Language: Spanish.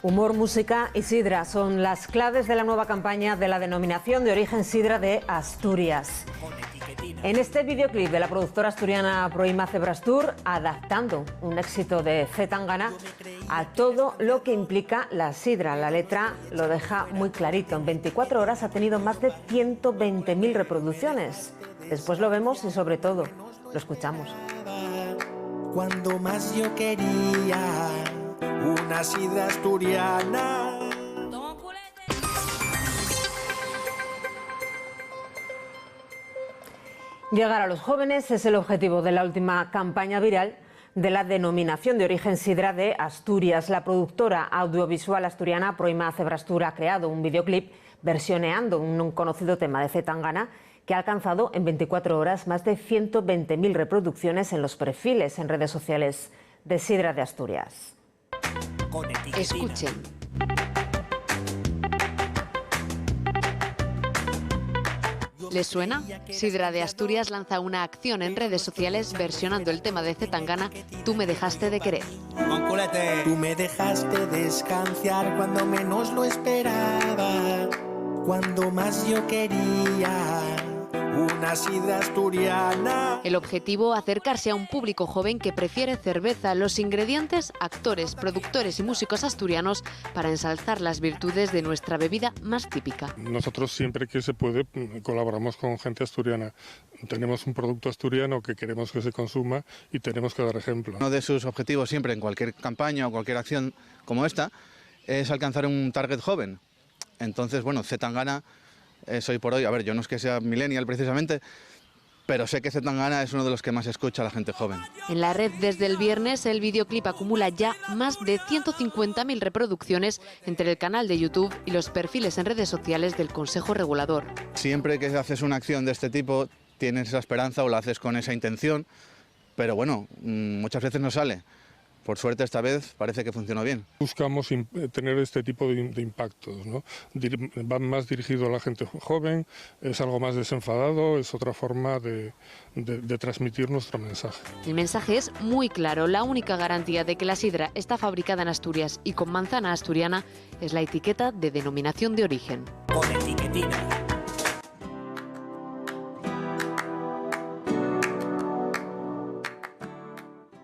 Humor, música y sidra son las claves de la nueva campaña de la denominación de origen sidra de Asturias. En este videoclip de la productora asturiana Proima Cebrastur, adaptando un éxito de C. Tangana a todo lo que implica la sidra. La letra lo deja muy clarito. En 24 horas ha tenido más de 120.000 reproducciones. Después lo vemos y sobre todo lo escuchamos. Cuando más yo quería una sidra asturiana. Llegar a los jóvenes es el objetivo de la última campaña viral de la denominación de origen sidra de Asturias. La productora audiovisual asturiana Proima Cebrastur ha creado un videoclip versioneando un conocido tema de C. Tangana que ha alcanzado en 24 horas más de 120.000 reproducciones en los perfiles en redes sociales de Sidra de Asturias. Escuchen. ¿Les suena? Sidra de Asturias lanza una acción en redes sociales versionando el tema de C. Tangana, Tú me dejaste de querer. Tú me dejaste descansar cuando menos lo esperaba, cuando más yo quería una sidra asturiana. El objetivo, acercarse a un público joven que prefiere cerveza. Los ingredientes, actores, productores y músicos asturianos para ensalzar las virtudes de nuestra bebida más típica. Nosotros siempre que se puede colaboramos con gente asturiana. Tenemos un producto asturiano que queremos que se consuma y tenemos que dar ejemplo. Uno de sus objetivos siempre en cualquier campaña o cualquier acción como esta es alcanzar un target joven. Entonces, bueno, C. Tangana es hoy por hoy, a ver, yo no es que sea millennial precisamente, pero sé que C. Tangana es uno de los que más escucha a la gente joven. En la red desde el viernes el videoclip acumula ya más de 150.000 reproducciones entre el canal de YouTube y los perfiles en redes sociales del Consejo Regulador. Siempre que haces una acción de este tipo tienes esa esperanza o la haces con esa intención, pero bueno, muchas veces no sale. Por suerte esta vez parece que funcionó bien. Buscamos tener este tipo de impactos, ¿no? Va más dirigido a la gente joven, es algo más desenfadado, es otra forma de transmitir nuestro mensaje. El mensaje es muy claro. La única garantía de que la sidra está fabricada en Asturias y con manzana asturiana es la etiqueta de denominación de origen. Con etiquetina.